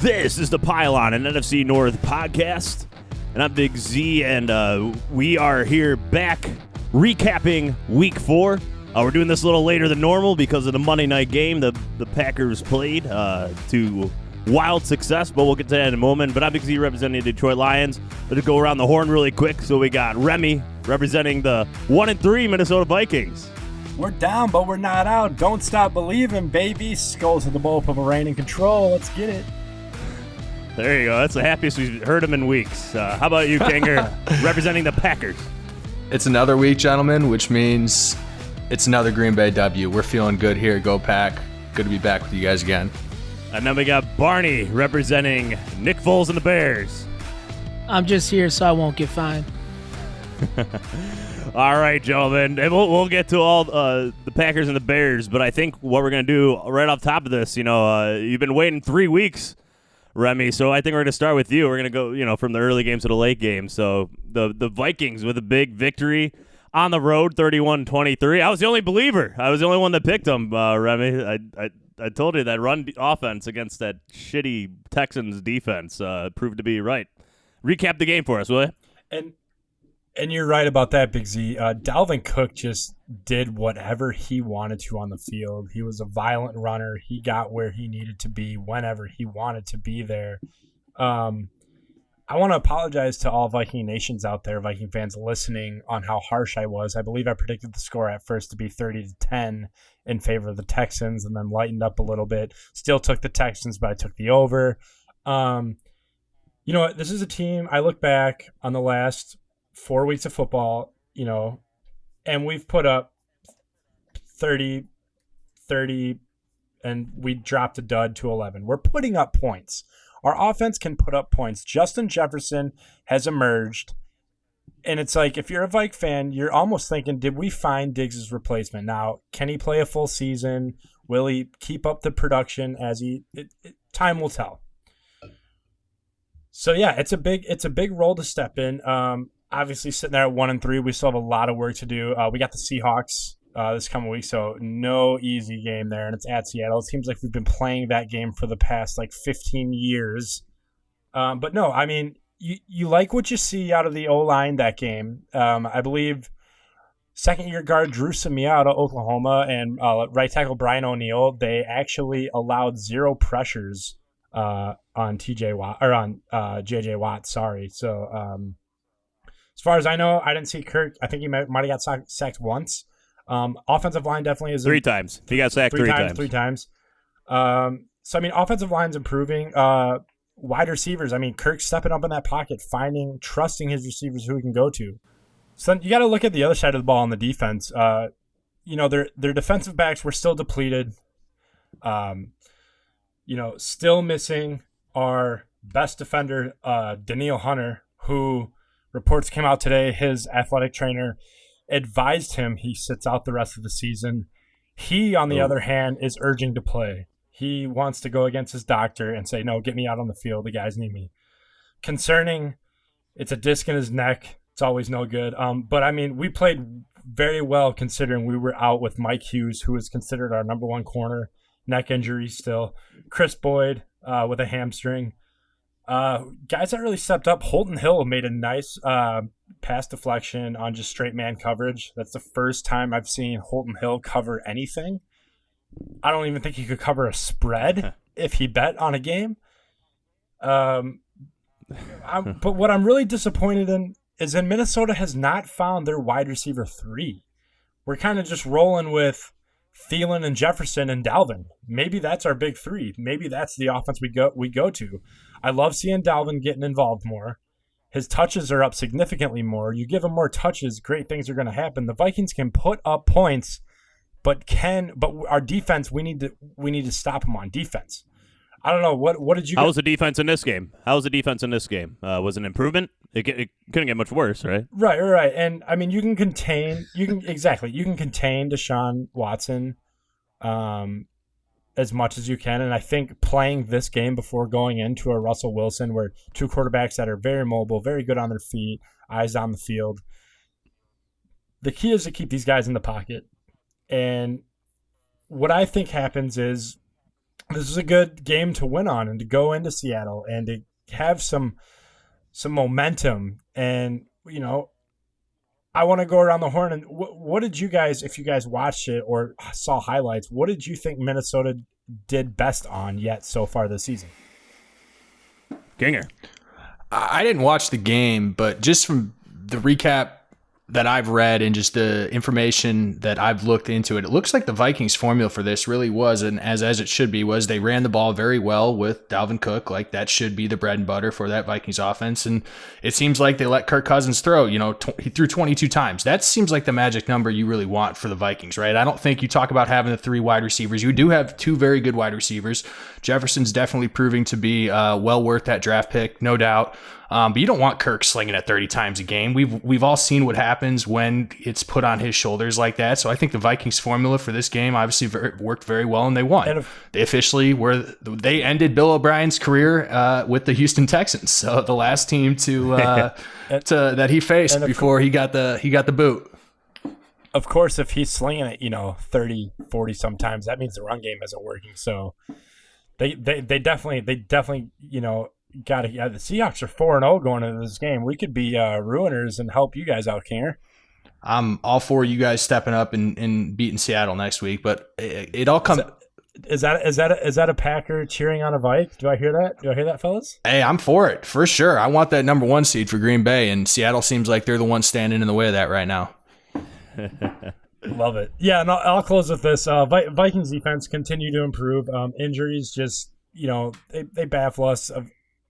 This is the Pylon, an NFC North podcast, and I'm Big Z, and we are here back recapping Week 4. We're doing this a little later than normal because of the Monday night game the Packers played to wild success, but we'll get to that in a moment. But I'm Big Z representing the Detroit Lions. Let's go around the horn really quick. So we got Remy representing the 1-3 Minnesota Vikings. We're down, but we're not out. Don't stop believing, baby. Skulls to the bullpen, reign in control. Let's get it. There you go. That's the happiest we've heard him in weeks. How about you, Kanger, representing the Packers? It's another week, gentlemen, which means it's another Green Bay W. We're feeling good here. Go Pack. Good to be back with you guys again. And then we got Barney representing Nick Foles and the Bears. I'm just here so I won't get fined. All right, gentlemen. And we'll get to all the Packers and the Bears, but I think what we're going to do right off top of this, you've been waiting 3 weeks, Remy, so I think we're going to start with you. We're going to go, from the early games to the late games. So the Vikings with a big victory on the road, 31-23. I was the only believer. I was the only one that picked them, Remy. I told you that run offense against that shitty Texans defense proved to be right. Recap the game for us, will you? And you're right about that, Big Z. Dalvin Cook just did whatever he wanted to on the field. He was a violent runner. He got where he needed to be whenever he wanted to be there. I want to apologize to all Viking nations out there, Viking fans listening, on how harsh I was. I believe I predicted the score at first to be 30-10 in favor of the Texans, and then lightened up a little bit. Still took the Texans, but I took the over. You know what? This is a team, I look back on the last 4 weeks of football, and we've put up 30, and we dropped a dud to 11. We're putting up points. Our offense can put up points. Justin Jefferson has emerged, and it's like, if you're a Vike fan, you're almost thinking, did we find Diggs' replacement? Now, can he play a full season? Will he keep up the production time will tell. So yeah, it's a big role to step in. Obviously, sitting there at 1-3, we still have a lot of work to do. We got the Seahawks this coming week, so no easy game there, and it's at Seattle. It seems like we've been playing that game for the past 15 years. But no, I mean, you like what you see out of the O-line that game. I believe second-year guard Drew Samia out of Oklahoma and right tackle Brian O'Neill, they actually allowed 0 pressures on T.J. Watt or on J.J. Watt. Sorry, so. As far as I know, I didn't see Kirk. I think he might have got sacked once. Offensive line definitely is 3 times. He got sacked 3 times. 3 times. So, I mean, offensive line's improving. Wide receivers, I mean, Kirk's stepping up in that pocket, trusting his receivers who he can go to. So you got to look at the other side of the ball on the defense. Their defensive backs were still depleted. Still missing our best defender, Daniil Hunter, who reports came out today. His athletic trainer advised him he sits out the rest of the season. He, on the other hand, is urging to play. He wants to go against his doctor and say, no, get me out on the field. The guys need me. Concerning, it's a disc in his neck. It's always no good. But, I mean, we played very well considering we were out with Mike Hughes, who is considered our number 1 corner. Neck injury still. Chris Boyd with a hamstring. Guys that really stepped up. Holton Hill made a nice pass deflection on just straight man coverage. That's the first time I've seen Holton Hill cover anything. I don't even think he could cover a spread if he bet on a game. But what I'm really disappointed in is that Minnesota has not found their wide receiver 3. We're kind of just rolling with Thielen and Jefferson and Dalvin. Maybe that's our big 3. Maybe that's the offense we go to. I love seeing Dalvin getting involved more. His touches are up significantly more. You give him more touches, great things are going to happen. The Vikings can put up points, but our defense, we need to stop them on defense. I don't know. What did you? How was the defense in this game? Was it an improvement? It couldn't get much worse, right? Right. And I mean, you can contain Deshaun Watson as much as you can. And I think playing this game before going into a Russell Wilson, where 2 quarterbacks that are very mobile, very good on their feet, eyes on the field. The key is to keep these guys in the pocket. And what I think happens is this is a good game to win on and to go into Seattle and to have some momentum. And, I want to go around the horn. And what did you guys, if you guys watched it or saw highlights, what did you think Minnesota did best on yet so far this season? Ginger. I didn't watch the game, but just from the recap that I've read and just the information that I've looked into it, it looks like the Vikings formula for this really was, and as it should be, was they ran the ball very well with Dalvin Cook. Like that should be the bread and butter for that Vikings offense. And it seems like they let Kirk Cousins throw, he threw 22 times. That seems like the magic number you really want for the Vikings, right? I don't think you talk about having the 3 wide receivers. You do have 2 very good wide receivers. Jefferson's definitely proving to be well worth that draft pick, no doubt. But you don't want Kirk slinging it 30 times a game. We've all seen what happens when it's put on his shoulders like that. So I think the Vikings formula for this game obviously worked very well, and they won. They officially they ended Bill O'Brien's career with the Houston Texans. So the last team that he faced before he got the boot. Of course, if he's slinging it, 30, 40 sometimes, that means the run game isn't working. So they definitely got it. Yeah, the Seahawks are 4-0 going into this game. We could be ruiners and help you guys out, Kinger. I'm all for you guys stepping up and beating Seattle next week, but it all comes. Is that a Packer cheering on a Vike? Do I hear that, fellas? Hey, I'm for it for sure. I want that number 1 seed for Green Bay, and Seattle seems like they're the ones standing in the way of that right now. Love it. Yeah, and I'll close with this. Vikings defense continue to improve. Injuries just they baffle us.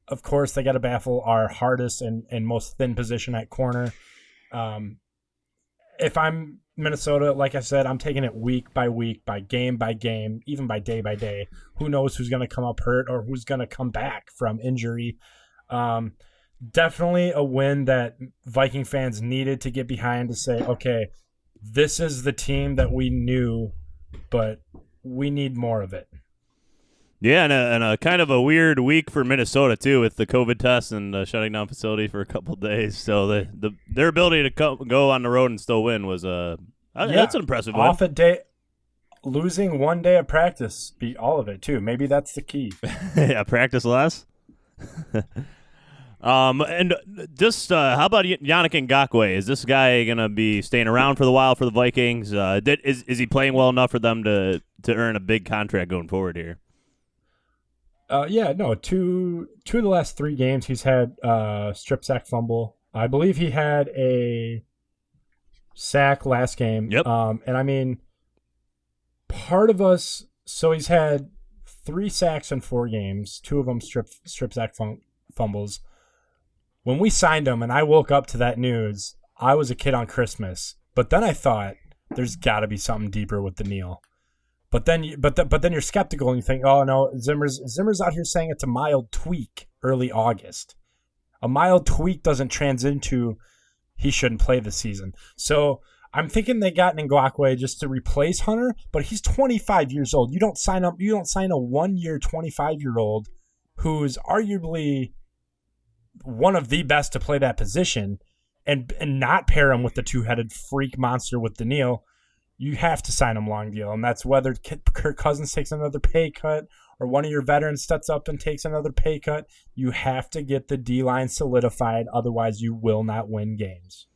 Of course, they got to baffle our hardest and most thin position at corner. If I'm Minnesota, like I said, I'm taking it week by week, by game, even by day. Who knows who's going to come up hurt or who's going to come back from injury. Definitely a win that Viking fans needed to get behind to say, okay, this is the team that we knew, but we need more of it. Yeah, and a kind of a weird week for Minnesota too, with the COVID test and shutting down facility for a couple of days. So their ability to go on the road and still win was that's an impressive one. Off a day, losing 1 day of practice beat all of it too. Maybe that's the key. Yeah, practice less. And just how about Yannick Ngakoue? Is this guy gonna be staying around for the while for the Vikings? Is he playing well enough for them to earn a big contract going forward here? Two of the last 3 games he's had strip sack fumble. I believe he had a sack last game. Yep. And I mean, part of us. So he's had 3 sacks in 4 games. 2 of them strip sack fumbles. When we signed him, and I woke up to that news, I was a kid on Christmas. But then I thought, there's got to be something deeper with Daniil. But then you're skeptical and you think, oh no, Zimmer's out here saying it's a mild tweak early August. A mild tweak doesn't translate to he shouldn't play this season. So I'm thinking they got Ngakoue just to replace Hunter, but he's 25 years old. You don't sign a 1-year 25-year-old who's arguably one of the best to play that position and not pair him with the 2-headed freak monster with Daniil. You have to sign him long deal, and that's whether Kirk Cousins takes another pay cut or one of your veterans steps up and takes another pay cut. You have to get the D-line solidified, otherwise you will not win games.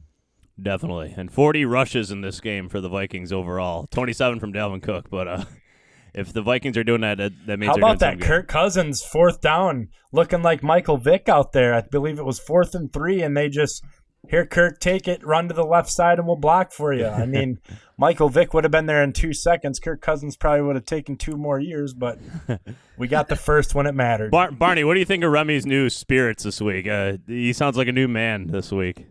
Definitely. And 40 rushes in this game for the Vikings overall. 27 from Dalvin Cook, but if the Vikings are doing that means they're doing something good. How about that Kirk Cousins 4th down looking like Michael Vick out there? I believe it was 4th and 3, and they just... Here, Kirk, take it, run to the left side, and we'll block for you. I mean, Michael Vick would have been there in 2 seconds. Kirk Cousins probably would have taken 2 more years, but we got the first when it mattered. Barney, what do you think of Remy's new spirits this week? He sounds like a new man this week.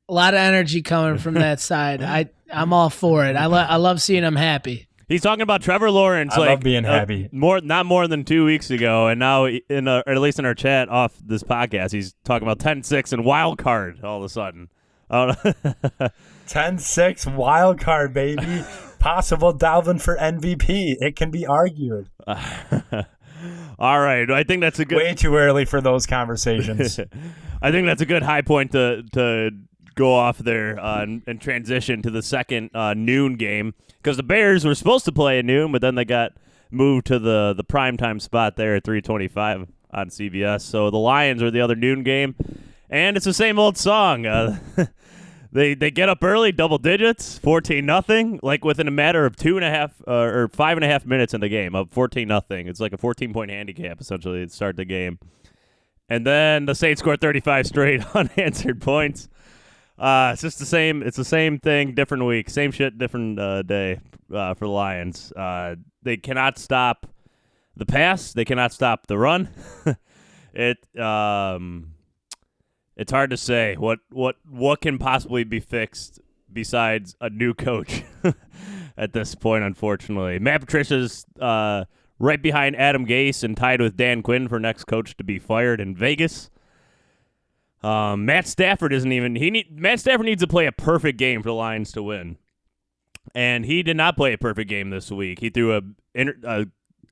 A lot of energy coming from that side. I'm all for it. I love seeing him happy. He's talking about Trevor Lawrence. I love being happy. Not more than 2 weeks ago, and now or at least in our chat off this podcast, he's talking about 10-6 and wild card all of a sudden. 10-6 wild card, baby. Possible Dalvin for MVP. It can be argued. All right, I think that's a good. Way too early for those conversations. I think that's a good high point to go off there and transition to the second noon game, because the Bears were supposed to play at noon, but then they got moved to the primetime spot there at 3:25 on CBS. So the Lions are the other noon game, and it's the same old song. They get up early, double digits, 14-0, like within a matter of 5.5 minutes in the game, up 14-0. It's like a 14-point handicap essentially to start the game, and then the Saints score 35 straight unanswered points. It's just the same. It's the same thing, different week, same shit, different day for the Lions. They cannot stop the pass. They cannot stop the run. It's hard to say what can possibly be fixed besides a new coach at this point, unfortunately. Matt Patricia's right behind Adam Gase and tied with Dan Quinn for next coach to be fired in Vegas. Matt Stafford Matt Stafford needs to play a perfect game for the Lions to win. And he did not play a perfect game this week. He threw a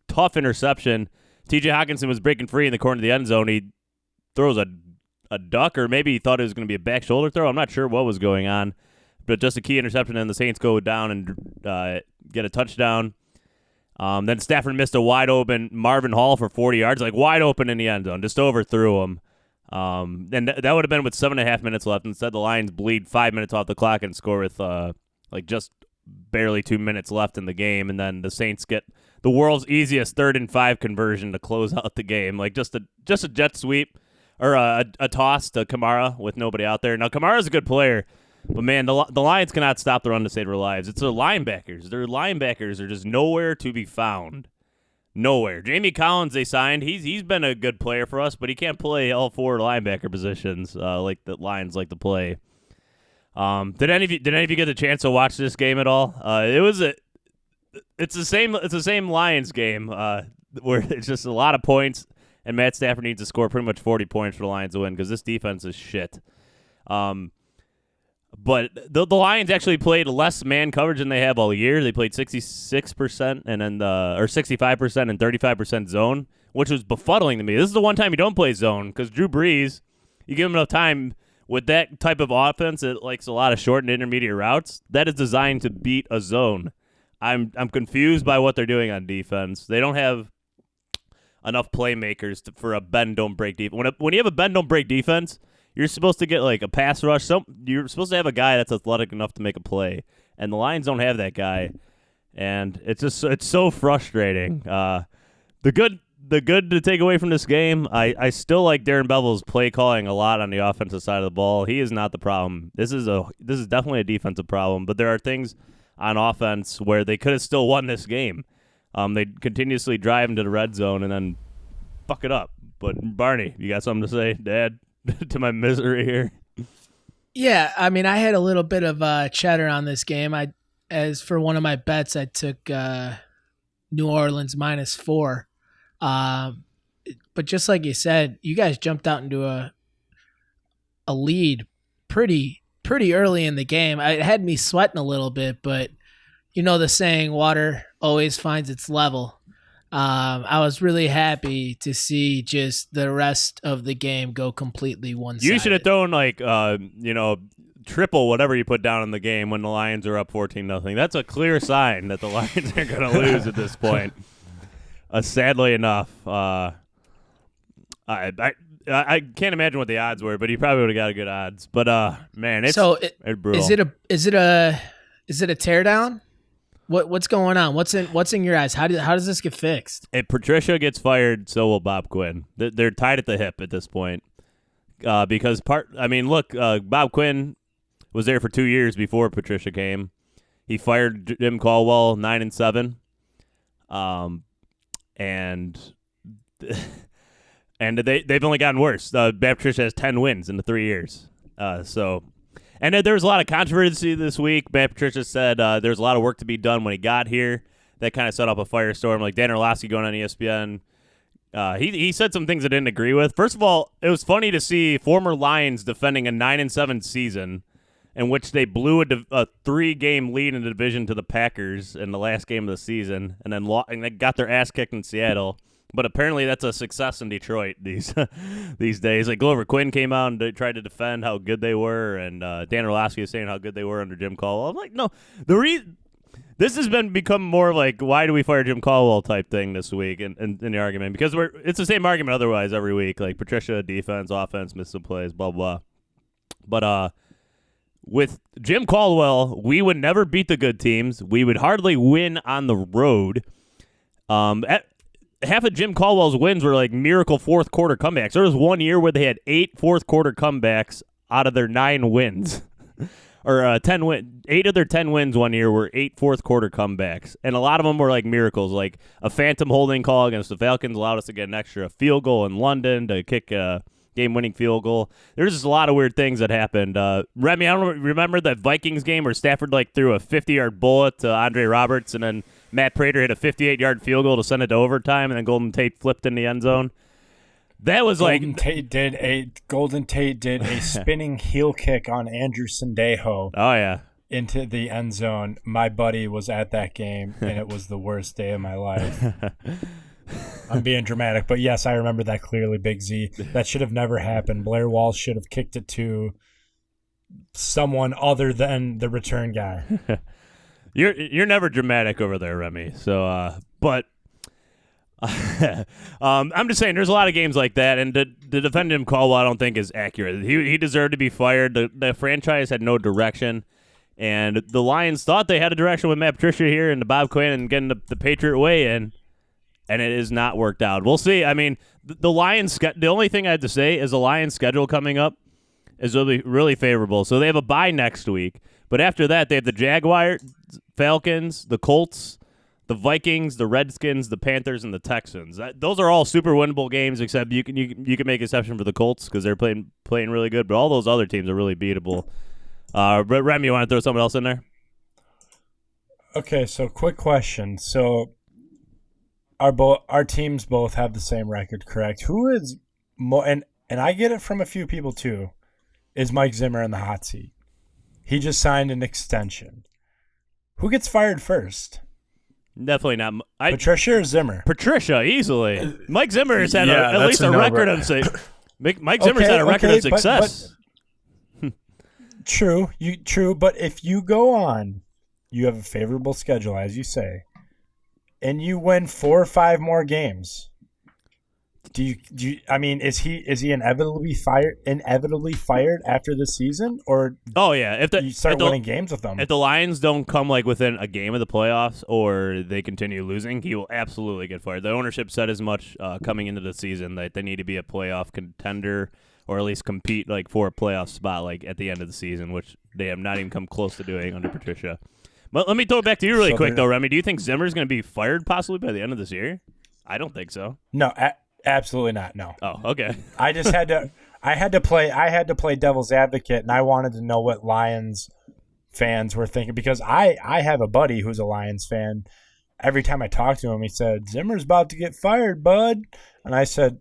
tough interception. TJ Hawkinson was breaking free in the corner of the end zone. He throws a duck, or maybe he thought it was going to be a back shoulder throw. I'm not sure what was going on, but just a key interception, and the Saints go down and get a touchdown. Then Stafford missed a wide open Marvin Hall for 40 yards, like wide open in the end zone, just overthrew him. And that would have been with 7.5 minutes left. Instead, the Lions bleed 5 minutes off the clock and score with just barely 2 minutes left in the game, and then the Saints get the world's easiest 3rd and 5 conversion to close out the game, like just a jet sweep. Or a toss to Kamara with nobody out there. Now, Kamara's a good player, but, man, the Lions cannot stop the run to save their lives. It's their linebackers. Their linebackers are just nowhere to be found. Nowhere. Jamie Collins, they signed. He's been a good player for us, but he can't play all 4 linebacker positions like the Lions like to play. Did any of you get the chance to watch this game at all? It's the same Lions game where it's just a lot of points. And Matt Stafford needs to score pretty much 40 points for the Lions to win because this defense is shit. But the Lions actually played less man coverage than they have all year. They played 66% and then or 65% and 35% zone, which was befuddling to me. This is the one time you don't play zone because Drew Brees, you give him enough time with that type of offense that likes a lot of short and intermediate routes. That is designed to beat a zone. I'm confused by what they're doing on defense. They don't have enough playmakers for a bend don't break defense. When you have a bend don't break defense, you're supposed to get like a pass rush. You're supposed to have a guy that's athletic enough to make a play, and the Lions don't have that guy, and it's so frustrating. The good to take away from this game, I still like Darren Bevel's play calling a lot on the offensive side of the ball. He is not the problem. This is definitely a defensive problem, but there are things on offense where they could have still won this game. They continuously drive into the red zone and then fuck it up. But, Barney, you got something to say, Dad, to my misery here? Yeah, I mean, I had a little bit of cheddar on this game. As for one of my bets, I took New Orleans -4. But just like you said, you guys jumped out into a lead pretty early in the game. It had me sweating a little bit, but you know the saying, water always finds its level. I was really happy to see just the rest of the game go completely one-sided. You should have thrown triple whatever you put down in the game when the Lions are up 14-0. That's a clear sign that the Lions are going to lose at this point. Sadly enough, I can't imagine what the odds were, but he probably would have got a good odds. But man, it's brutal. Is it a teardown? What's going on? What's in your eyes? How does this get fixed? If Patricia gets fired, so will Bob Quinn. They're tied at the hip at this point. Because Bob Quinn was there for 2 years before Patricia came. He fired Jim Caldwell 9-7. And they've only gotten worse. Matt Patricia has 10 wins in the 3 years. And there was a lot of controversy this week. Matt Patricia said there's a lot of work to be done when he got here. That kind of set up a firestorm. Like Dan Orlovsky going on ESPN. He said some things I didn't agree with. First of all, it was funny to see former Lions defending a 9-7 season in which they blew a 3-game lead in the division to the Packers in the last game of the season, and then they got their ass kicked in Seattle. But apparently that's a success in Detroit these days. Like Glover Quinn came out and tried to defend how good they were, and Dan Orlovsky was saying how good they were under Jim Caldwell. I'm like, no, This has become more like, why do we fire Jim Caldwell type thing this week in the argument, because it's the same argument otherwise every week, like Patricia, defense, offense, missed some plays, blah blah. But with Jim Caldwell, we would never beat the good teams. We would hardly win on the road. Half of Jim Caldwell's wins were like miracle fourth quarter comebacks. There was one year where they had 8 fourth quarter comebacks out of their 9 wins. Or 8 of their 10 wins one year were 8 fourth quarter comebacks, and a lot of them were like miracles, like a phantom holding call against the Falcons allowed us to get an extra field goal in London to kick a game-winning field goal. There's just a lot of weird things that happened. Remy, I don't remember that Vikings game where Stafford like threw a 50-yard bullet to Andre Roberts, and then Matt Prater hit a 58-yard field goal to send it to overtime, and then Golden Tate flipped in the end zone. That was Golden Tate did a spinning heel kick on Andrew Sandejo. Oh yeah, into the end zone. My buddy was at that game, and it was the worst day of my life. I'm being dramatic, but yes, I remember that clearly, Big Z. That should have never happened. Blair Walsh should have kicked it to someone other than the return guy. You're never dramatic over there, Remy. So, but. I'm just saying there's a lot of games like that, and to defend him Caldwell I don't think is accurate. He deserved to be fired. The franchise had no direction, and the Lions thought they had a direction with Matt Patricia here and the Bob Quinn and getting the Patriot way in, and it has not worked out. We'll see. I mean, the Lions, the only thing I have to say is the Lions schedule coming up is really, really favorable. So they have a bye next week, but after that they have the Jaguars, Falcons, the Colts, the Vikings, the Redskins, the Panthers, and the Texans. Those are all super winnable games, except you can make exception for the Colts because they're playing really good. But all those other teams are really beatable. Remy, you want to throw something else in there? Okay, so quick question. So our teams both have the same record, correct? Who is more? And I get it from a few people too. Is Mike Zimmer in the hot seat? He just signed an extension. Who gets fired first? Definitely not. Patricia or Zimmer? Patricia, easily. Mike Zimmer has had at least a record of Mike Zimmer's had a record of success. True. But if you go on, you have a favorable schedule, as you say, and you win 4 or 5 more games. Do you? I mean, is he inevitably fired after the season, or if you start winning games with them? If the Lions don't come like within a game of the playoffs, or they continue losing, he will absolutely get fired. The ownership said as much coming into the season that they need to be a playoff contender, or at least compete like for a playoff spot like at the end of the season, which they have not even come close to doing under Patricia. But let me throw it back to you really quick though, Remy. Do you think Zimmer's going to be fired possibly by the end of this year? I don't think so. No. Absolutely not. No. Oh, okay. I just had to play devil's advocate, and I wanted to know what Lions fans were thinking, because I have a buddy who's a Lions fan. Every time I talk to him, he said, "Zimmer's about to get fired, bud." And I said,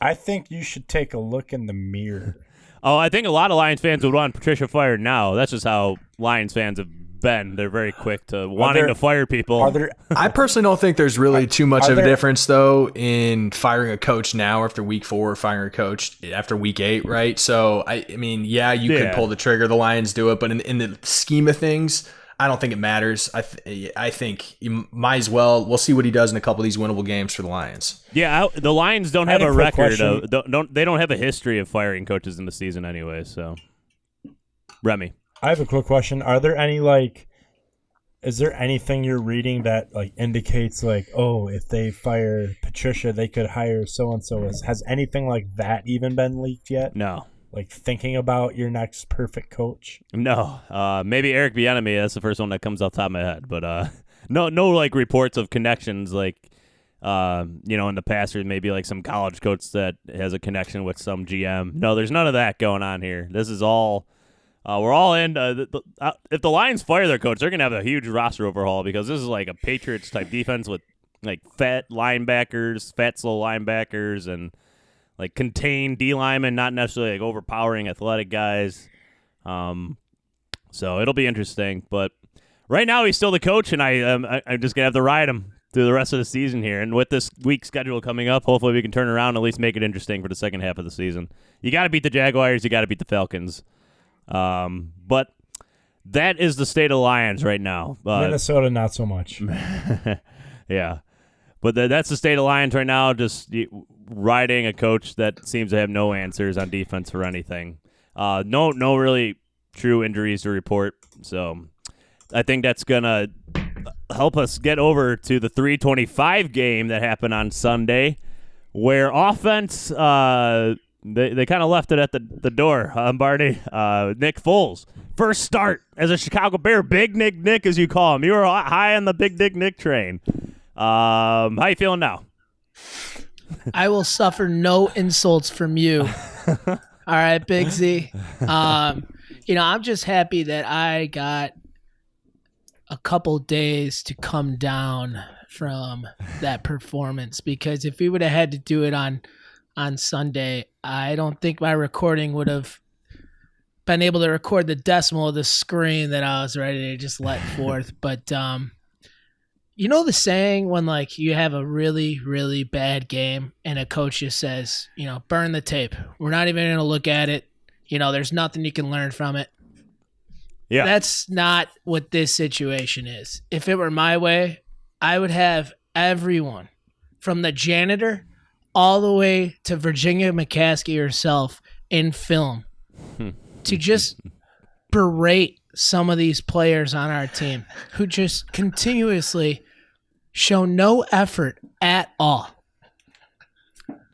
"I think you should take a look in the mirror." Oh, I think a lot of Lions fans would want Patricia fired now. That's just how Lions fans have been. They're very quick to wanting to fire people. I personally don't think there's really too much of a difference, though, in firing a coach now after week 4 or firing a coach after week 8, right? So, I mean, you could pull the trigger. The Lions do it. But in the scheme of things, I don't think it matters. I think you might as well. We'll see what he does in a couple of these winnable games for the Lions. Yeah, the Lions don't have a record. They don't have a history of firing coaches in the season anyway. So, Remy. I have a quick question. Are there any is there anything you're reading that indicates if they fire Patricia, they could hire so and so? Has anything like that even been leaked yet? No. Thinking about your next perfect coach? No. Maybe Eric Bieniemy. That's the first one that comes off the top of my head. But no reports of connections in the past, or maybe some college coach that has a connection with some GM. No, there's none of that going on here. This is all. We're all in. If the Lions fire their coach, they're going to have a huge roster overhaul, because this is like a Patriots-type defense with fat linebackers, fat, slow linebackers, and contained D linemen, not necessarily overpowering athletic guys. So it'll be interesting. But right now he's still the coach, and I'm just going to have to ride him through the rest of the season here. And with this week schedule coming up, hopefully we can turn around and at least make it interesting for the second half of the season. You got to beat the Jaguars. You got to beat the Falcons. But that is the state of the Lions right now. Minnesota, not so much. Yeah. But that's the state of the Lions right now, just riding a coach that seems to have no answers on defense for anything. No really true injuries to report. So I think that's going to help us get over to the 3:25 game that happened on Sunday, where offense, they kind of left it at the door. Barney, Nick Foles, first start as a Chicago Bear, Big Nick as you call him. You were high on the Big Nick train. How you feeling now? I will suffer no insults from you. All right, Big Z. I'm just happy that I got a couple days to come down from that performance, because if we would have had to do it on Sunday, I don't think my recording would have been able to record the decimal of the scream that I was ready to just let forth. But you know the saying when like you have a really, really bad game and a coach just says, burn the tape. We're not even going to look at it. There's nothing you can learn from it. Yeah. That's not what this situation is. If it were my way, I would have everyone from the janitor all the way to Virginia McCaskey herself in film to just berate some of these players on our team who just continuously show no effort at all. Do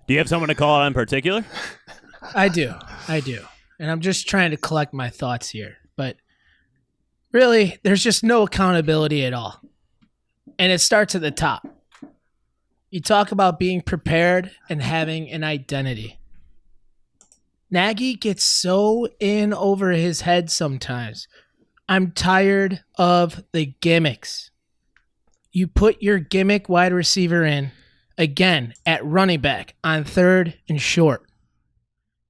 you have someone to call out in particular? I do. And I'm just trying to collect my thoughts here. But really, there's just no accountability at all. And it starts at the top. You talk about being prepared and having an identity. Nagy gets so in over his head sometimes. I'm tired of the gimmicks. You put your gimmick wide receiver in, again, at running back on 3rd and short.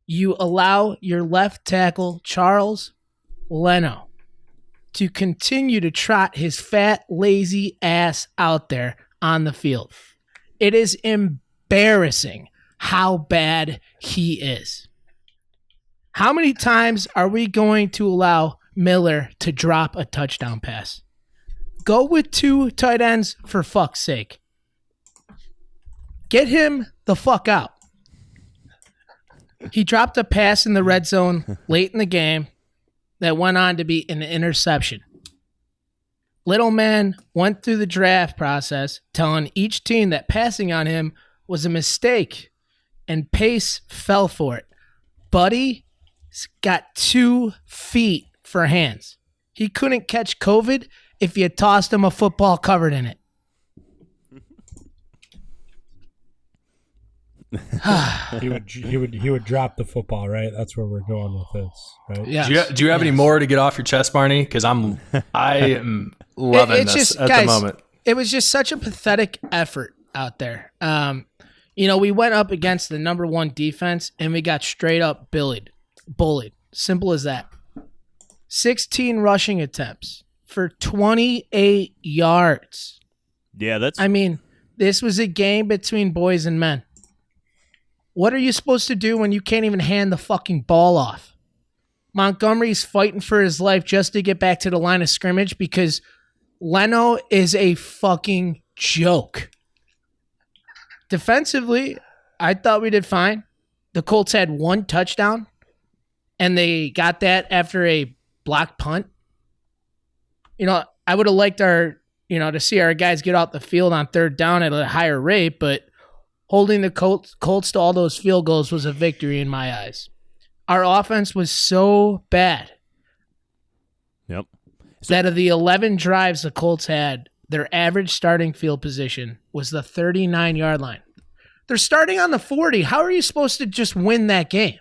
You allow your left tackle, Charles Leno, to continue to trot his fat, lazy ass out there on the field. It is embarrassing how bad he is. How many times are we going to allow Miller to drop a touchdown pass? Go with 2 tight ends for fuck's sake. Get him the fuck out. He dropped a pass in the red zone late in the game that went on to be an interception. Little man went through the draft process telling each team that passing on him was a mistake, and Pace fell for it. Buddy got 2 feet for hands. He couldn't catch COVID if you tossed him a football covered in it. he would drop the football, right? That's where we're going with this, right? Yeah. Do you have any more to get off your chest, Barney? Because I am loving this at the moment. It was just such a pathetic effort out there. We went up against the number 1 defense and we got straight up bullied. Simple as that. 16 rushing attempts for 28 yards. Yeah, this was a game between boys and men. What are you supposed to do when you can't even hand the fucking ball off? Montgomery's fighting for his life just to get back to the line of scrimmage because Leno is a fucking joke. Defensively, I thought we did fine. The Colts had 1 touchdown, and they got that after a blocked punt. I would have liked to see our guys get out the field on 3rd down at a higher rate, but holding the Colts to all those field goals was a victory in my eyes. Our offense was so bad. Yep. That of the 11 drives the Colts had, their average starting field position was the 39-yard line. They're starting on the 40. How are you supposed to just win that game?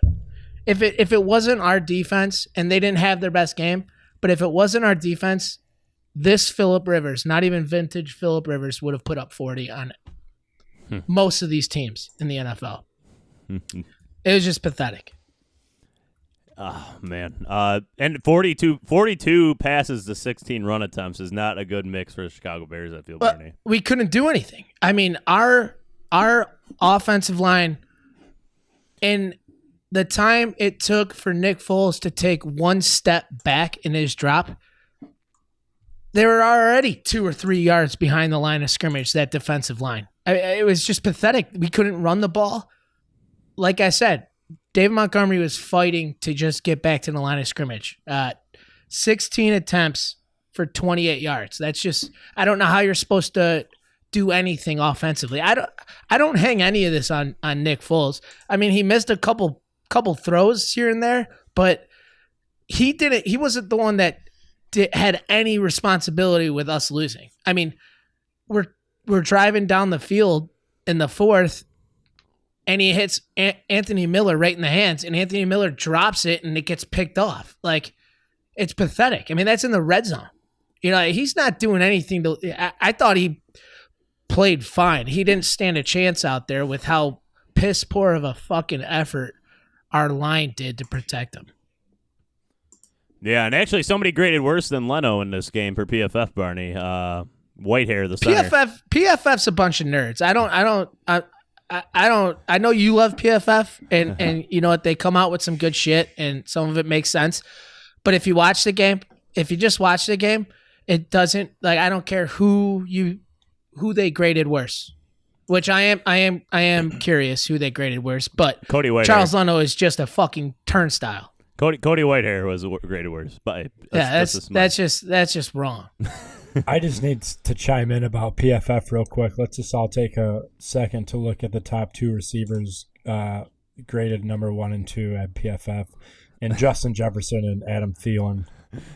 If it wasn't our defense, and they didn't have their best game, but if it wasn't our defense, this Phillip Rivers, not even vintage Phillip Rivers, would have put up 40 on most of these teams in the NFL. It was just pathetic. Oh, man. And 42 passes to 16 run attempts is not a good mix for the Chicago Bears, I feel, Barney. We couldn't do anything. I mean, our offensive line, and the time it took for Nick Foles to take one step back in his drop, they were already 2 or 3 yards behind the line of scrimmage, that defensive line. It was just pathetic. We couldn't run the ball. Like I said, David Montgomery was fighting to just get back to the line of scrimmage. 16 attempts for 28 yards. That's just, I don't know how you're supposed to do anything offensively. I don't hang any of this on Nick Foles. I mean, he missed a couple throws here and there, but he wasn't the one that had any responsibility with us losing. I mean, we're driving down the field in the fourth, and he hits Anthony Miller right in the hands, and Anthony Miller drops it, and it gets picked off. Like, it's pathetic. I mean, that's in the red zone. You know, he's not doing anything I thought he played fine. He didn't stand a chance out there with how piss poor of a fucking effort our line did to protect him. Yeah, and actually somebody graded worse than Leno in this game for PFF, Barney. Whitehair, the center. PFF's a bunch of nerds. I know you love PFF, and you know what, they come out with some good shit, and some of it makes sense. But if you watch the game, if you just watch the game, it doesn't, like, I don't care who they graded worse. Which I am curious who they graded worse, but Cody Whitehair. Charles Leno is just a fucking turnstile. Cody Whitehair was graded worse. But that's just wrong. I just need to chime in about PFF real quick. Let's just all take a second to look at the top 2 receivers graded number 1 and 2 at PFF, and Justin Jefferson and Adam Thielen.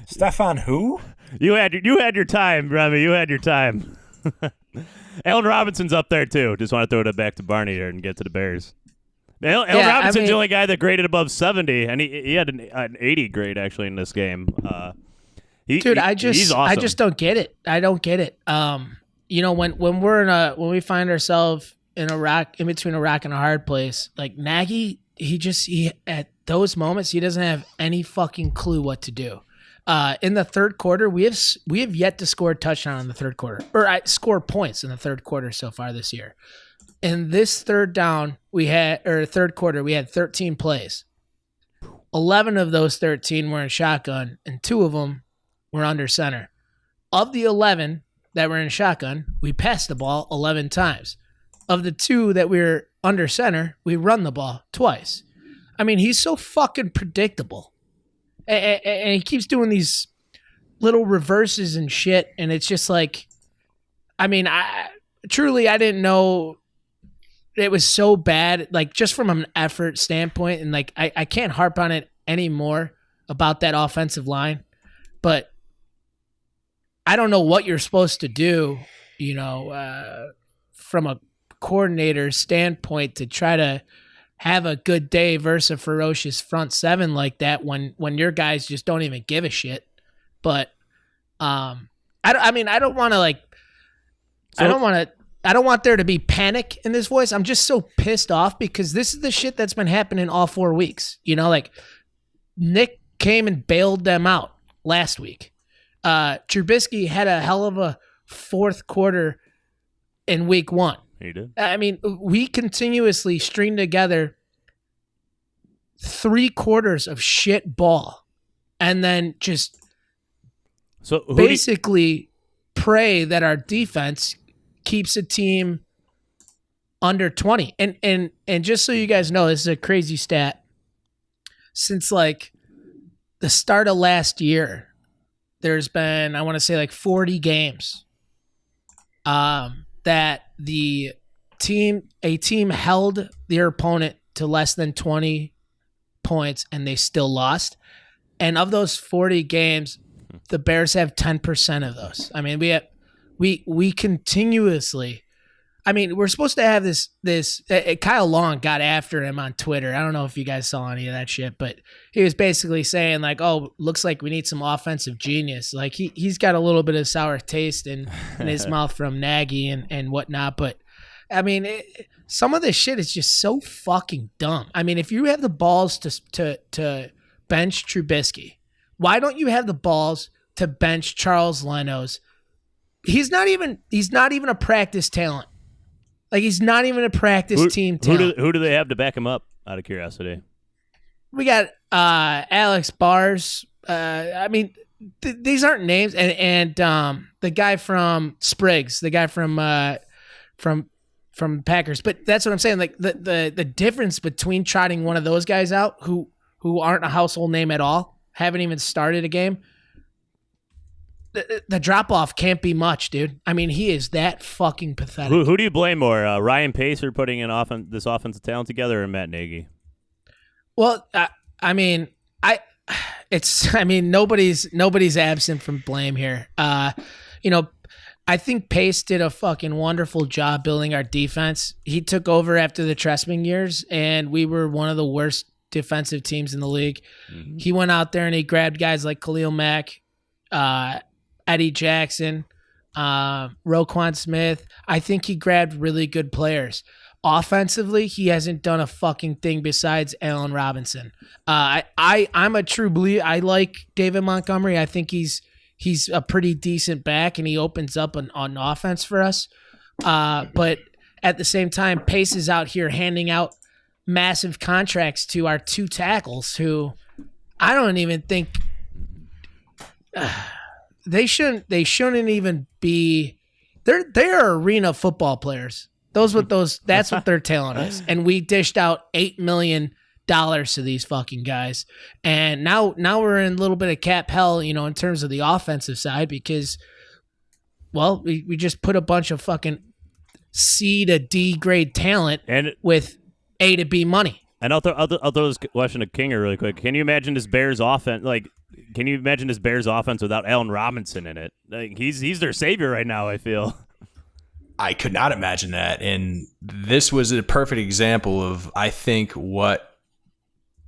Stefan who? You had your time, Remy. You had your time. Allen Robinson's up there too. Just want to throw it back to Barney here and get to the Bears. Allen Robinson's the only guy that graded above 70, and he had an 80 grade actually in this game. He's awesome. I just don't get it. I don't get it. You know, when we find ourselves in between a rock and a hard place, like Nagy, he at those moments he doesn't have any fucking clue what to do. In the third quarter, we have yet to score a touchdown in the third quarter, or score points in the third quarter so far this year. In this third quarter, we had 13 plays. 11 of those 13 were in shotgun, and 2 of them were under center. Of the 11 that were in shotgun, we passed the ball 11 times. Of the 2 that we were under center, we run the ball twice. I mean, he's so fucking predictable. And he keeps doing these little reverses and shit, and it's just like, I mean, I didn't know it was so bad, like, just from an effort standpoint, and like I can't harp on it anymore about that offensive line, but I don't know what you're supposed to do, you know, from a coordinator standpoint to try to have a good day versus a ferocious front seven like that when your guys just don't even give a shit. But I don't want there to be panic in this voice. I'm just so pissed off because this is the shit that's been happening all 4 weeks. You know, like, Nick came and bailed them out last week. Trubisky had a hell of a fourth quarter in week 1. He did. I mean, we continuously string together 3 quarters of shit ball and then just basically pray that our defense keeps a team under 20. And just so you guys know, this is a crazy stat. Since like the start of last year, there's been, I want to say, like 40 games that a team held their opponent to less than 20 points and they still lost. And of those 40 games, the Bears have 10% of those. I mean, we continuously, I mean, we're supposed to have this Kyle Long got after him on Twitter. I don't know if you guys saw any of that shit, but he was basically saying like, oh, looks like we need some offensive genius. Like he's got a little bit of sour taste in his mouth from Nagy and whatnot. But I mean, some of this shit is just so fucking dumb. I mean, if you have the balls to bench Trubisky, why don't you have the balls to bench Charles Leno's? He's not even a practice talent. Like, he's not even a practice team talent. Who do they have to back him up, out of curiosity? we got Alex Bars. I mean, these aren't names, and the guy from Spriggs, the guy from Packers. But that's what I'm saying. Like the difference between trotting one of those guys out who aren't a household name at all, haven't even started a game. The drop off can't be much, dude. I mean, he is that fucking pathetic. Who do you blame more, Ryan Pace for putting this offensive talent together, or Matt Nagy? Well, I mean, nobody's absent from blame here. I think Pace did a fucking wonderful job building our defense. He took over after the Trestman years, and we were one of the worst defensive teams in the league. Mm-hmm. He went out there and he grabbed guys like Khalil Mack, Eddie Jackson, Roquan Smith. I think he grabbed really good players. Offensively, he hasn't done a fucking thing besides Allen Robinson. I'm a true believer. I like David Montgomery. I think he's a pretty decent back, and he opens up on offense for us. But at the same time, Pace is out here handing out massive contracts to our two tackles, who I don't even think they shouldn't even be. They're arena football players. That's what their talent is. And we dished out $8 million to these fucking guys. And now we're in a little bit of cap hell, in terms of the offensive side, because, well, we just put a bunch of fucking C to D grade talent with A to B money. And I'll throw this question to Kinger really quick. Can you imagine this Bears offense? Can you imagine this Bears offense without Allen Robinson in it? Like, he's their savior right now, I feel. I could not imagine that. And this was a perfect example of, I think, what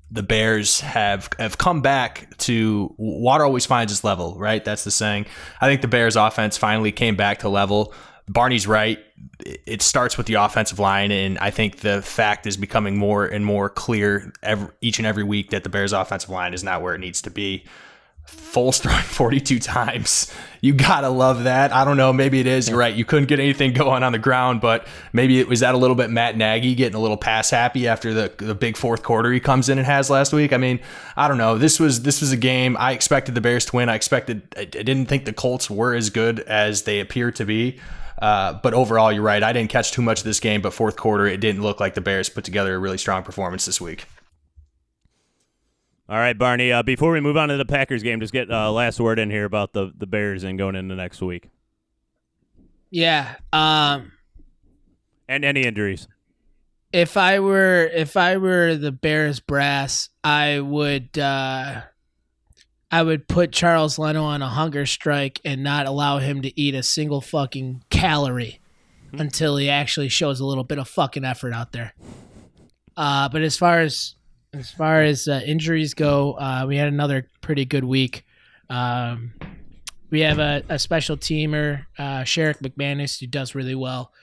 the Bears have come back to. Water always finds its level, right? That's the saying. I think the Bears offense finally came back to level. Barney's right. It starts with the offensive line, and I think the fact is becoming more and more clear each and every week that the Bears offensive line is not where it needs to be. Foles throwing 42 times. You gotta love that. I don't know. Maybe it is. You're right. You couldn't get anything going on the ground, but maybe it was that a little bit Matt Nagy getting a little pass happy after the big fourth quarter he comes in and has last week. I mean, I don't know. This was a game I expected the Bears to win. I didn't think the Colts were as good as they appear to be. But overall, you're right. I didn't catch too much of this game, but fourth quarter, it didn't look like the Bears put together a really strong performance this week. All right, Barney, before we move on to the Packers game, just get last word in here about the Bears and going into next week. Yeah. And any injuries. If I were the Bears brass, I would put Charles Leno on a hunger strike and not allow him to eat a single fucking calorie until he actually shows a little bit of fucking effort out there. But as far as injuries go, we had another pretty good week. We have a special teamer, Sherrick McManus, who does really well.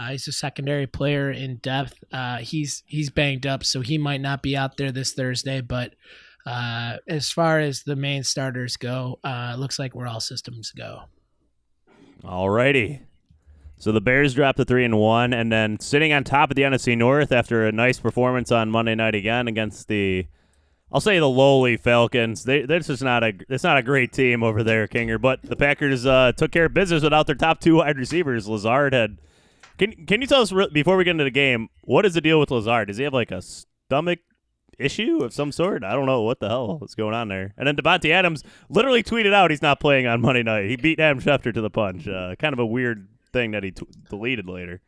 He's a secondary player in depth. He's banged up, so he might not be out there this Thursday. But as far as the main starters go, it looks like we're all systems go. All righty. So the Bears dropped to 3-1, and then sitting on top of the NFC North after a nice performance on Monday night again against I'll say the lowly Falcons. This is not a great team over there, Kinger. But the Packers took care of business without their top two wide receivers. Lazard had. Can you tell us before we get into the game, what is the deal with Lazard? Does he have like a stomach issue of some sort? I don't know what the hell is going on there. And then Devontae Adams literally tweeted out he's not playing on Monday night. He beat Adam Schefter to the punch. Kind of a weird thing that he deleted later.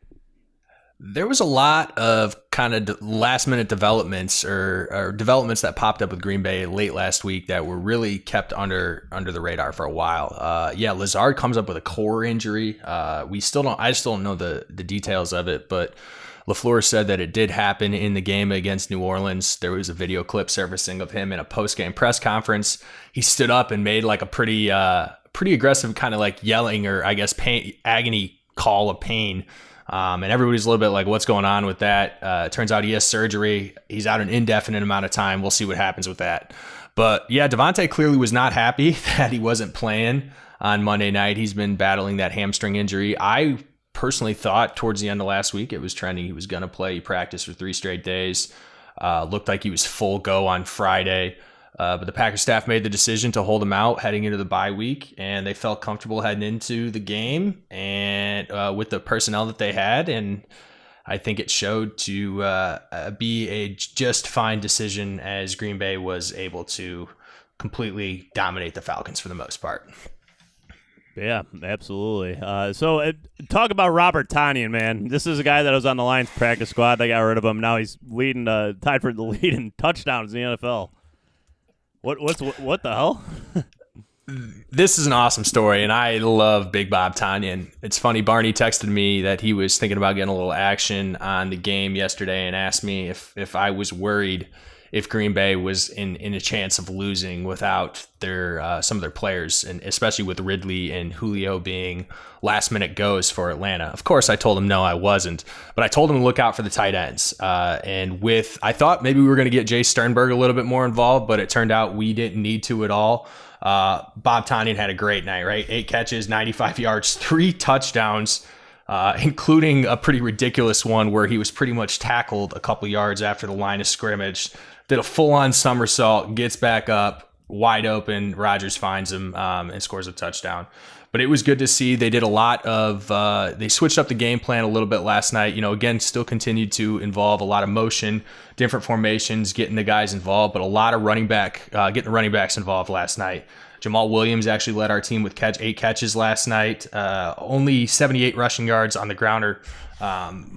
There was a lot of kind of last-minute developments or developments that popped up with Green Bay late last week that were really kept under the radar for a while. Lazard comes up with a core injury. I still don't know the details of it, but LaFleur said that it did happen in the game against New Orleans. There was a video clip surfacing of him in a post-game press conference. He stood up and made like a pretty aggressive kind of like yelling or I guess agony call of pain. And everybody's a little bit like, what's going on with that? It turns out he has surgery. He's out an indefinite amount of time. We'll see what happens with that. But yeah, Devontae clearly was not happy that he wasn't playing on Monday night. He's been battling that hamstring injury. I personally thought towards the end of last week it was trending he was going to play. He practiced for 3 straight days. Looked like he was full go on Friday. But the Packers staff made the decision to hold him out heading into the bye week, and they felt comfortable heading into the game and with the personnel that they had. And I think it showed to be a just fine decision, as Green Bay was able to completely dominate the Falcons for the most part. Yeah, absolutely. So talk about Robert Tonyan, man. This is a guy that was on the Lions practice squad. They got rid of him. Now he's tied for the lead in touchdowns in the NFL. What the hell? This is an awesome story, and I love Big Bob Tonyan. It's funny, Barney texted me that he was thinking about getting a little action on the game yesterday and asked me if I was worried if Green Bay was in a chance of losing without their some of their players, and especially with Ridley and Julio being last-minute goes for Atlanta. Of course, I told him no, I wasn't, but I told him to look out for the tight ends. I thought maybe we were going to get Jay Sternberg a little bit more involved, but it turned out we didn't need to at all. Bob Tonyan had a great night, right? 8 catches, 95 yards, 3 touchdowns, including a pretty ridiculous one where he was pretty much tackled a couple yards after the line of scrimmage, did a full-on somersault, gets back up, wide open. Rodgers finds him and scores a touchdown. But it was good to see. They did a lot of they switched up the game plan a little bit last night. Again, still continued to involve a lot of motion, different formations, getting the guys involved, but a lot of getting the running backs involved last night. Jamal Williams actually led our team with 8 catches last night, only 78 rushing yards on the grounder.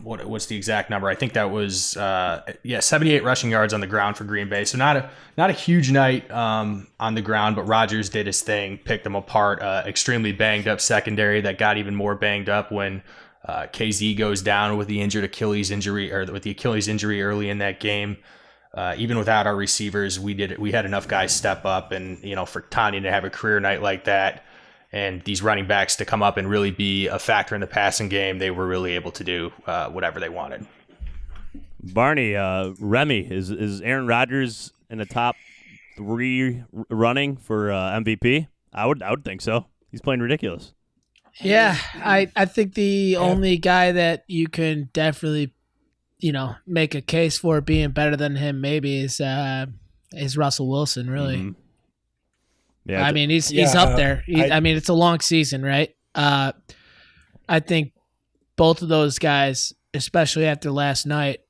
What's the exact number? I think that was 78 rushing yards on the ground for Green Bay. So not a huge night on the ground, but Rodgers did his thing, picked them apart. Extremely banged up secondary that got even more banged up when KZ goes down with the Achilles injury early in that game. Even without our receivers, we had enough guys step up, and for Tonyan to have a career night like that, and these running backs to come up and really be a factor in the passing game, they were really able to do whatever they wanted. Barney, Remy, is Aaron Rodgers in the top 3 running for MVP? I would think so. He's playing ridiculous. Yeah, I think the only guy that you can definitely make a case for being better than him maybe is Russell Wilson, really. Mm-hmm. Yeah, I mean, he's up there. It's a long season, right? I think both of those guys, especially after last night,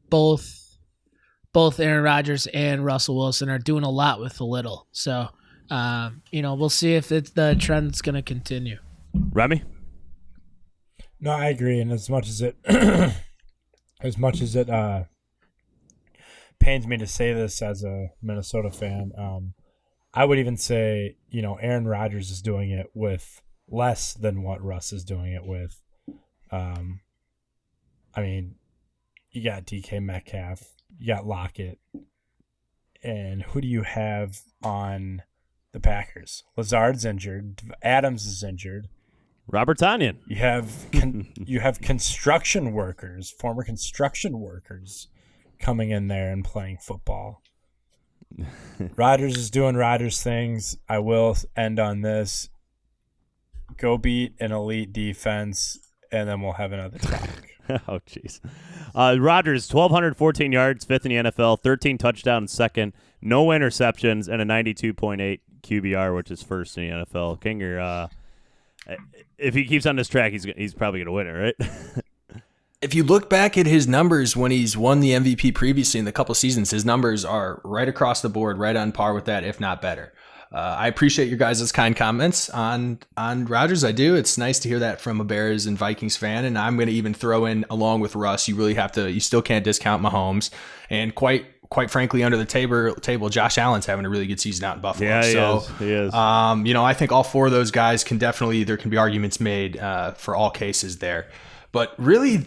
both Aaron Rodgers and Russell Wilson are doing a lot with a little. So, we'll see if the trend's going to continue. Remy? No, I agree. And as much as it pains me to say this as a Minnesota fan, I would even say, Aaron Rodgers is doing it with less than what Russ is doing it with. You got DK Metcalf, you got Lockett, and who do you have on the Packers? Lazard's injured, Adams is injured. Robert Tonyan. You have construction workers, former construction workers, coming in there and playing football. Rodgers is doing Rodgers things. I will end on this. Go beat an elite defense, and then we'll have another talk. Oh, jeez. Rodgers, 1,214 yards, 5th in the NFL, 13 touchdowns, 2nd, no interceptions, and a 92.8 QBR, which is 1st in the NFL. Kinger, if he keeps on this track, he's probably going to win it, right? If you look back at his numbers when he's won the MVP previously in the couple seasons, his numbers are right across the board, right on par with that, if not better. I appreciate your guys' kind comments on Rodgers. I do. It's nice to hear that from a Bears and Vikings fan. And I'm going to even throw in, along with Russ, you still can't discount Mahomes. And quite frankly, under the table, Josh Allen's having a really good season out in Buffalo. Yeah, he is. I think all 4 of those guys there can be arguments made for all cases there. But really,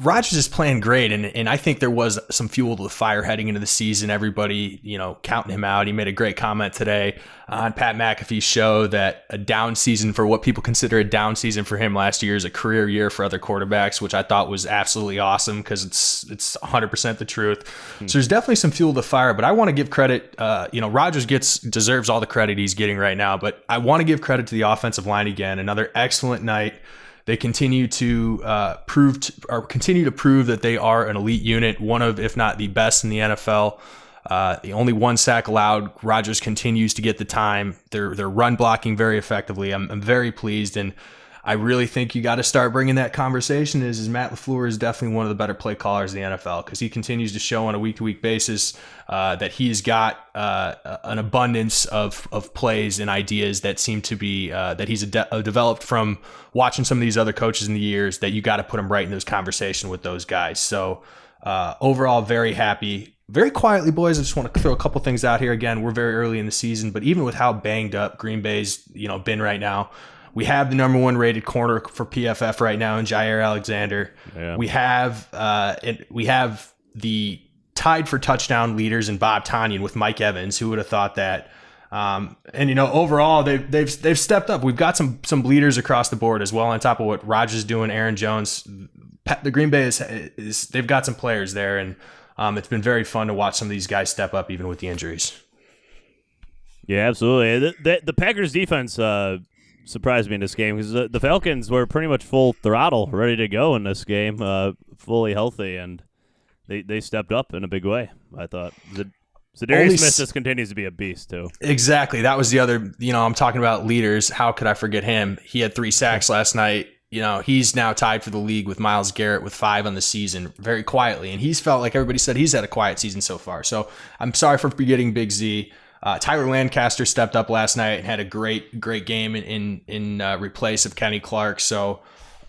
Rodgers is playing great, and I think there was some fuel to the fire heading into the season. Everybody, counting him out. He made a great comment today on Pat McAfee's show that a down season for what people consider a down season for him last year is a career year for other quarterbacks, which I thought was absolutely awesome because it's 100% the truth. So there's definitely some fuel to the fire, but I want to give credit. Rodgers deserves all the credit he's getting right now, but I want to give credit to the offensive line again. Another excellent night. They continue to prove that they are an elite unit, one of, if not the best in the NFL. The only one sack allowed. Rodgers continues to get the time. They're run blocking very effectively. I'm very pleased, and I really think you got to start bringing that conversation. Is Matt LaFleur is definitely one of the better play callers in the NFL, because he continues to show on a week-to-week basis that he's got an abundance of plays and ideas that seem to be that he's developed from watching some of these other coaches in the years, that you got to put him right in those conversations with those guys. So overall, very happy. Very quietly, boys, I just want to throw a couple things out here. Again, we're very early in the season, but even with how banged up Green Bay's been right now, we have the number 1 rated corner for PFF right now in Jair Alexander. Yeah. We have the tied for touchdown leaders in Bob Tonyan with Mike Evans. Who would have thought that? Overall, they've stepped up. We've got some leaders across the board as well. On top of what Rodgers is doing, Aaron Jones, the Green Bay is they've got some players there, and it's been very fun to watch some of these guys step up even with the injuries. Yeah, absolutely. The Packers defense surprised me in this game, because the Falcons were pretty much full throttle, ready to go in this game, fully healthy, and they stepped up in a big way, I thought. Zadarius Smith just continues to be a beast, too. Exactly. That was the other, I'm talking about leaders. How could I forget him? He had 3 sacks last night. He's now tied for the league with Myles Garrett with 5 on the season, very quietly. And he's felt like everybody said he's had a quiet season so far. So I'm sorry for forgetting Big Z. Tyler Lancaster stepped up last night and had a great game in replace of Kenny Clark. So,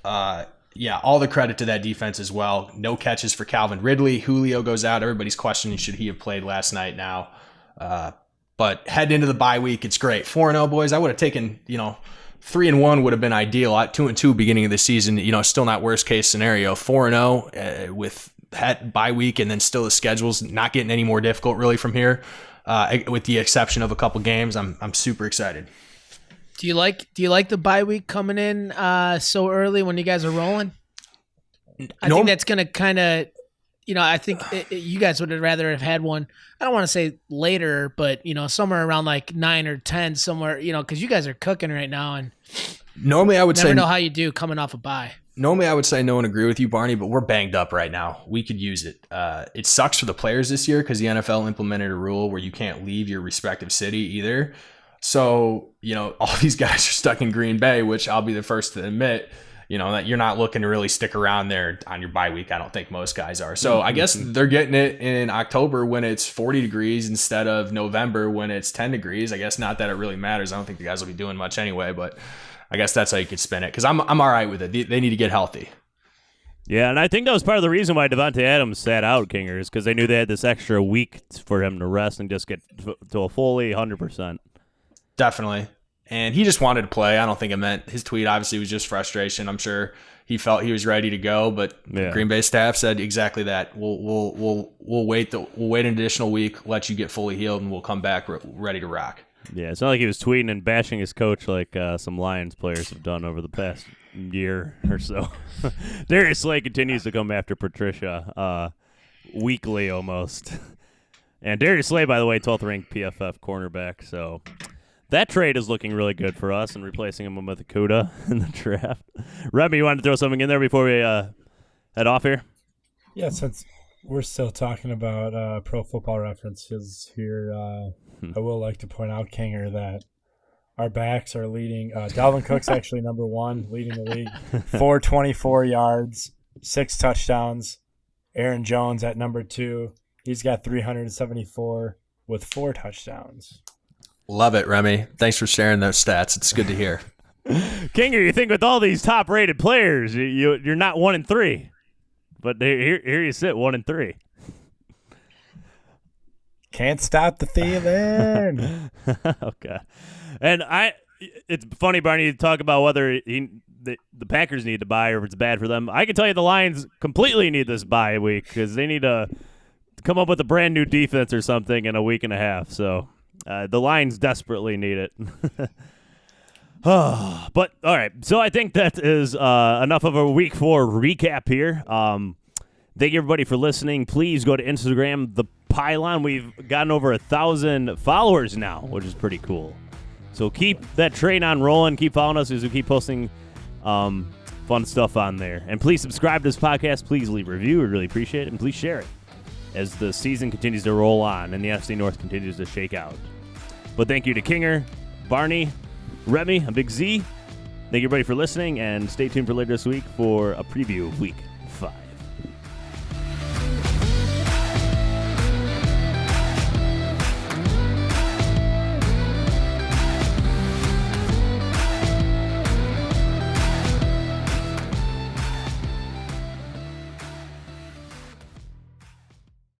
all the credit to that defense as well. No catches for Calvin Ridley. Julio goes out. Everybody's questioning, should he have played last night now? But heading into the bye week, it's great. 4-0, boys. I would have taken, 3-1 would have been ideal. 2-2 beginning of the season, still not worst case scenario. 4-0 with that bye week, and then still the schedule's not getting any more difficult really from here. With the exception of a couple games, I'm super excited. Do you like the bye week coming in so early when you guys are rolling? I think that's going to kind of, I think you guys would have rather have had one. I don't want to say later, but somewhere around like 9 or 10, somewhere, because you guys are cooking right now, and normally I would never say know how you do coming off a bye. Normally I would say no and agree with you, Barney, but we're banged up right now. We could use it. It sucks for the players this year because the NFL implemented a rule where you can't leave your respective city either. So, all these guys are stuck in Green Bay, which I'll be the first to admit, that you're not looking to really stick around there on your bye week. I don't think most guys are. So I guess they're getting it in October when it's 40 degrees instead of November when it's 10 degrees. I guess not that it really matters. I don't think the guys will be doing much anyway, but I guess that's how you could spin it, because I'm all right with it. They need to get healthy. Yeah, and I think that was part of the reason why Devontae Adams sat out, Kingers, because they knew they had this extra week for him to rest and just get to a fully 100%. Definitely. And he just wanted to play. I don't think it meant his tweet obviously was just frustration. I'm sure he felt he was ready to go, but the Green Bay staff said exactly that. We'll wait an additional week, let you get fully healed, and we'll come back ready to rock. Yeah, it's not like he was tweeting and bashing his coach like some Lions players have done over the past year or so. Darius Slay continues to come after Patricia weekly almost. And Darius Slay, by the way, 12th ranked PFF cornerback. So that trade is looking really good for us and replacing him with Akuda in the draft. Remy, you wanted to throw something in there before we head off here? Yeah, since we're still talking about pro football references here, I will like to point out, Kinger, that our backs are leading. Dalvin Cook's actually number 1, leading the league. 424 yards, 6 touchdowns. Aaron Jones at number 2. He's got 374 with 4 touchdowns. Love it, Remy. Thanks for sharing those stats. It's good to hear. Kinger, you think with all these top-rated players, you're not 1-3, but here you sit, 1-3. Can't stop the feeling. Okay. And it's funny, Barney, to talk about whether the Packers need to buy or if it's bad for them. I can tell you the Lions completely need this bye week because they need to come up with a brand new defense or something in a week and a half. So the Lions desperately need it. But, all right. So I think that is enough of a Week 4 recap here. Thank you, everybody, for listening. Please go to Instagram, The Pylon. We've gotten over 1,000 followers now, which is pretty cool. So keep that train on rolling. Keep following us as we keep posting Fun stuff on there. And please subscribe to this podcast. Please leave a review. We really appreciate it. And please share it as the season continues to roll on and the NFC North continues to shake out. But thank you to Kinger, Barney, Remy, and Big Z. Thank you, everybody, for listening. And stay tuned for later this week for a preview of Week 5.